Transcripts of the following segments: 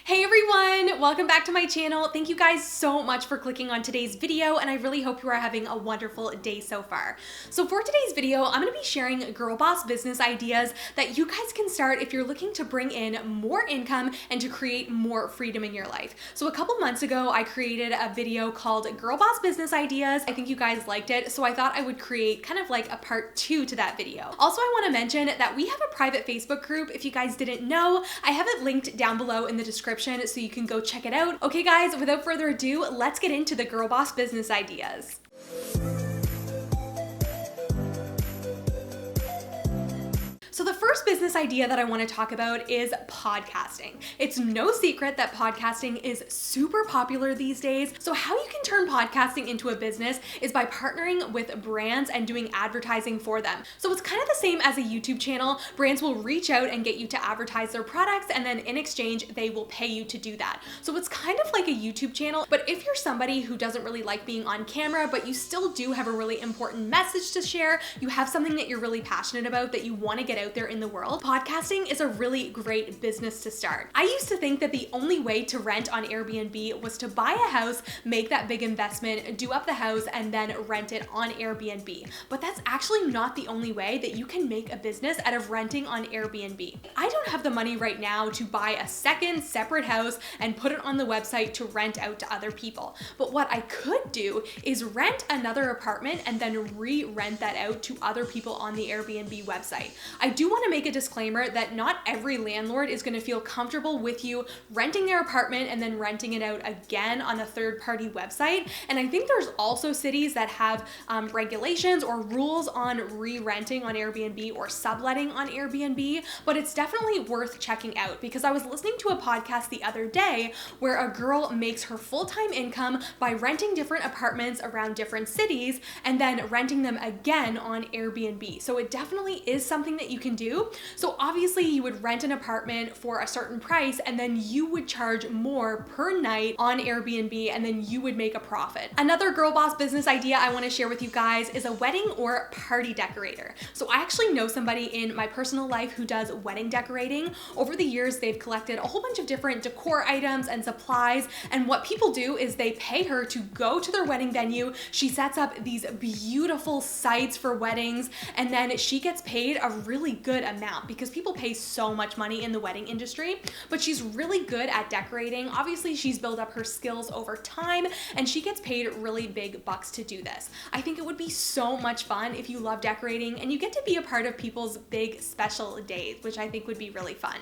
Hey everyone, welcome back to my channel. Thank you guys so much for clicking on today's video, and I really hope you are having a wonderful day so far. So for today's video, I'm gonna be sharing girl boss business ideas that you guys can start if you're looking to bring in more income and to create more freedom in your life. So a couple months ago, I created a video called Girl Boss Business Ideas. I think you guys liked it, so I thought I would create kind of like a part 2 to that video. Also, I wanna mention that we have a private Facebook group. If you guys didn't know, I have it linked down below in the description so you can go check it out. Okay guys, without further ado, let's get into the girl boss business ideas. So the first business idea that I want to talk about is podcasting. It's no secret that podcasting is super popular these days. So how you can turn podcasting into a business is by partnering with brands and doing advertising for them. So it's kind of the same as a YouTube channel. Brands will reach out and get you to advertise their products, and then in exchange, they will pay you to do that. So it's kind of like a YouTube channel, but if you're somebody who doesn't really like being on camera, but you still do have a really important message to share, you have something that you're really passionate about that you want to get out there in the world, podcasting is a really great business to start. I used to think that the only way to rent on Airbnb was to buy a house, make that big investment, do up the house, and then rent it on Airbnb. But that's actually not the only way that you can make a business out of renting on Airbnb. I don't have the money right now to buy a second separate house and put it on the website to rent out to other people. But what I could do is rent another apartment and then re-rent that out to other people on the Airbnb website. I do want to make a disclaimer that not every landlord is going to feel comfortable with you renting their apartment and then renting it out again on a third-party website. And I think there's also cities that have regulations or rules on re-renting on Airbnb or subletting on Airbnb, but it's definitely worth checking out because I was listening to a podcast the other day where a girl makes her full-time income by renting different apartments around different cities and then renting them again on Airbnb. So it definitely is something that you can do. So obviously you would rent an apartment for a certain price and then you would charge more per night on Airbnb and then you would make a profit. Another girl boss business idea I want to share with you guys is a wedding or party decorator. So I actually know somebody in my personal life who does wedding decorating. Over the years, they've collected a whole bunch of different decor items and supplies, and what people do is they pay her to go to their wedding venue. She sets up these beautiful sites for weddings, and then she gets paid a really good amount because people pay so much money in the wedding industry, but she's really good at decorating. Obviously, she's built up her skills over time and she gets paid really big bucks to do this. I think it would be so much fun if you love decorating and you get to be a part of people's big special days, which I think would be really fun.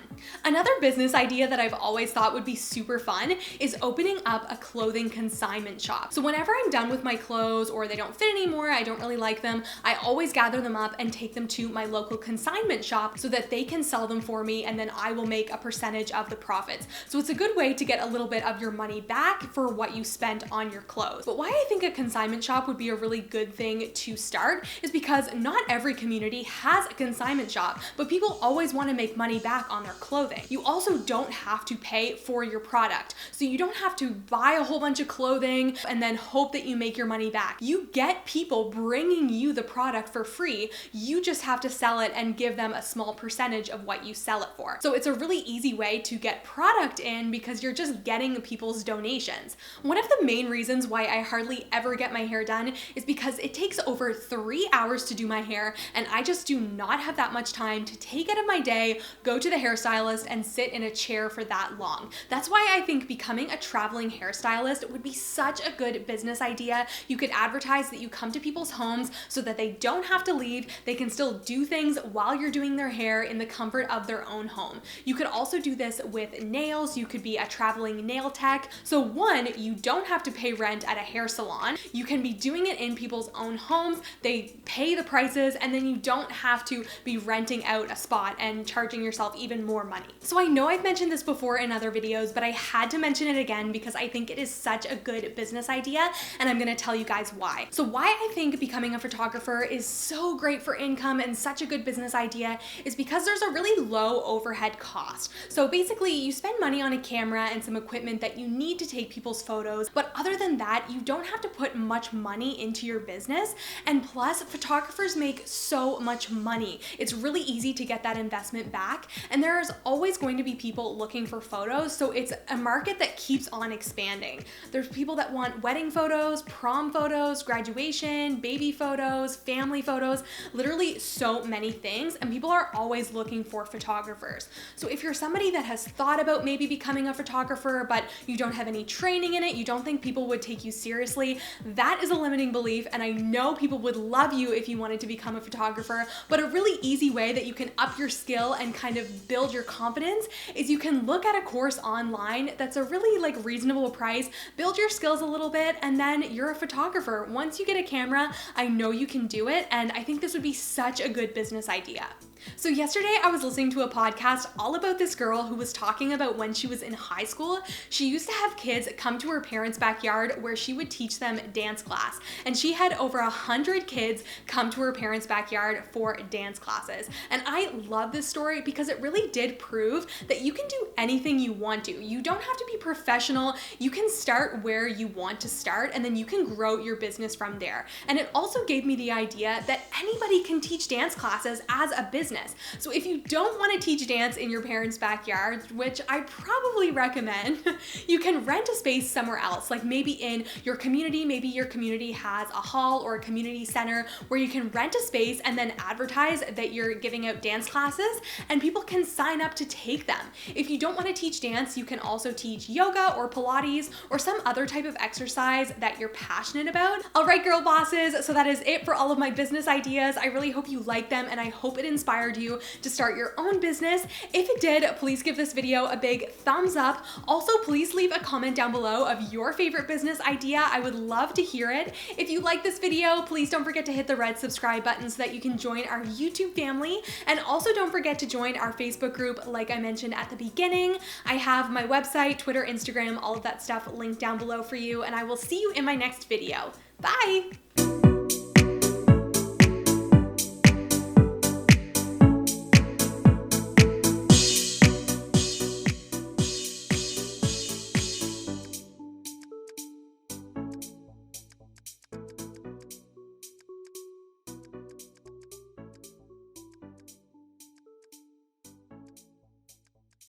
Another business idea that I've always thought would be super fun is opening up a clothing consignment shop. So whenever I'm done with my clothes or they don't fit anymore, I don't really like them, I always gather them up and take them to my local consignment shop so that they can sell them for me and then I will make a percentage of the profits. So it's a good way to get a little bit of your money back for what you spent on your clothes. But why I think a consignment shop would be a really good thing to start is because not every community has a consignment shop, but people always want to make money back on their clothing. You also don't have to pay for your product. So you don't have to buy a whole bunch of clothing and then hope that you make your money back. You get people bringing you the product for free. You just have to sell it and give them a small percentage of what you sell it for. So it's a really easy way to get product in because you're just getting people's donations. One of the main reasons why I hardly ever get my hair done is because it takes over 3 hours to do my hair and I just do not have that much time to take out of my day, go to the hairstylist and sit in a chair for that long. That's why I think becoming a traveling hairstylist would be such a good business idea. You could advertise that you come to people's homes so that they don't have to leave. They can still do things while you're doing their hair in the comfort of their own home. You could also do this with nails. You could be a traveling nail tech. So one, you don't have to pay rent at a hair salon. You can be doing it in people's own homes. They pay the prices and then you don't have to be renting out a spot and charging yourself even more money. So I know I've mentioned this before in other videos, but I had to mention it again because I think it is such a good business idea and I'm gonna tell you guys why. So why I think becoming a photographer is so great for income and such a good business idea is because there's a really low overhead cost. So basically you spend money on a camera and some equipment that you need to take people's photos, but other than that, you don't have to put much money into your business. And plus, photographers make so much money. It's really easy to get that investment back, and there's always going to be people looking for photos, so it's a market that keeps on expanding. There's people that want wedding photos, prom photos, graduation, baby photos, family photos, literally so many things, and people are always looking for photographers. So if you're somebody that has thought about maybe becoming a photographer, but you don't have any training in it, you don't think people would take you seriously, that is a limiting belief, and I know people would love you if you wanted to become a photographer, but a really easy way that you can up your skill and kind of build your confidence is you can look at a course online that's a really reasonable price, build your skills a little bit, and then you're a photographer. Once you get a camera, I know you can do it, and I think this would be such a good business idea. So yesterday I was listening to a podcast all about this girl who was talking about when she was in high school. She used to have kids come to her parents' backyard where she would teach them dance class. And she had over 100 kids come to her parents' backyard for dance classes. And I love this story because it really did prove that you can do anything you want to. You don't have to be professional. You can start where you want to start, and then you can grow your business from there. And it also gave me the idea that anybody can teach dance classes as a business. So if you don't want to teach dance in your parents' backyard, which I probably recommend, you can rent a space somewhere else, like maybe in your community. Maybe your community has a hall or a community center where you can rent a space and then advertise that you're giving out dance classes, and people can sign up to take them. If you don't want to teach dance, you can also teach yoga or Pilates or some other type of exercise that you're passionate about. All right, girl bosses, so that is it for all of my business ideas. I really hope you like them, and I hope it inspired you to start your own business. If it did, please give this video a big thumbs up. Also, please leave a comment down below of your favorite business idea. I would love to hear it. If you like this video, please don't forget to hit the red subscribe button so that you can join our YouTube family. And also don't forget to join our Facebook group like I mentioned at the beginning. I have my website, Twitter, Instagram, all of that stuff linked down below for you, and I will see you in my next video. Bye!